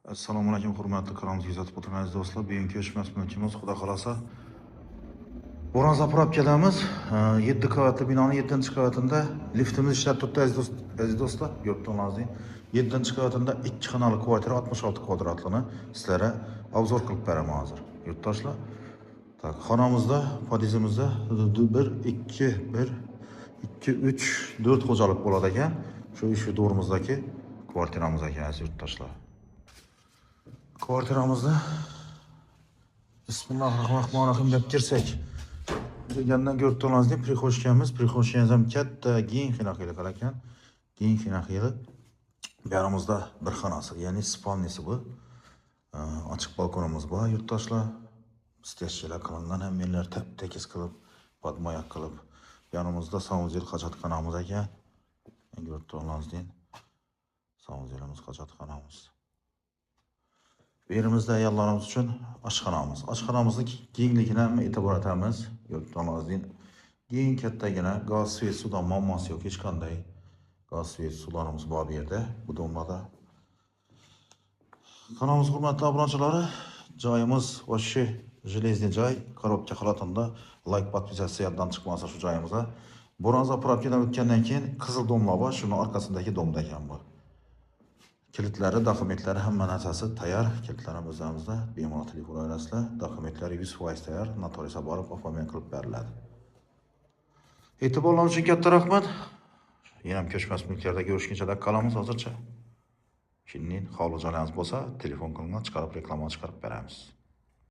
Assalomu alaykum, hurmatli kanalimizga kuzatib o'tirgan aziz do'stlar. Bugungi ko'chmas mulkimiz xudo xolasa Bo'ron zapravka kelamiz. 7 qavatli binoning 7-qavatida liftimiz ishlab turibdi aziz do'stlar. Ko'rib turganingizdek, 7-qavatida 2 xonali kvartira 66 kvadratligini sizlarga obzor qilib beraman hozir. Yurtdoshlar. Tak, xonamizda, podizimizda 1 2 4 xo'jalik bo'ladi ekan. Shu do'rimizdagi kvartiramiz ekan aziz yurtdoshlar. Kvartiramizda Bismillahirrahmanirrahim deb kirsak, degandan ko'rib turganingizdek, prixoshkamiz ham katta, keng xinaqilik ekan. Keng xinaqilik. Bu yerimizda bir xonasi, ya'ni spalnisi bu. Ochiq balkonimiz bor, yurtdoshlar. Steshchalar qilingan, hammalar tap-tekis qilib, podmoyak qilib. Yanimizda sanuzel hojatxonamiz ekan. Ko'rib turganingizdek, sanuzelimiz, hojatxonamiz. Bu yerimizda ayollarimiz uchun oshxonamiz. Oshxonamizni kengligini ham e'tibor etamiz. Ko'rib turganingizdek, keng kattagina gaz, svet, suvdan muammosi yo'q, hech qanday. Gaz, svet, suvlarimiz bor bu yerda, bu domlada. Kanalimiz hurmatli obunachilari, joyimiz o'sha железный joy, korobka holatida, like, podpisatsiyadan chiqmasa shu joyimizda. Bo'ron zapravkadan o'tgandan keyin qizil domlar bor, shuni orqasindagi domda ekan bu. Kilitlari, dokumentlari hamma narsasi tayyor. Kilitlarimiz o'zimizda, bemalol telefon olasizlar. Dokumentlari 100% tayyor, notariusga borib oformlik qilib beriladi. E'tiborlaringiz uchun katta rahmat. Yana ham ko'chmas mulklarda ko'rishguncha qolamiz hozircha. Keyin hovli joylarimiz bo'lsa, telefon qilingan chiqarib reklama chiqarib beramiz.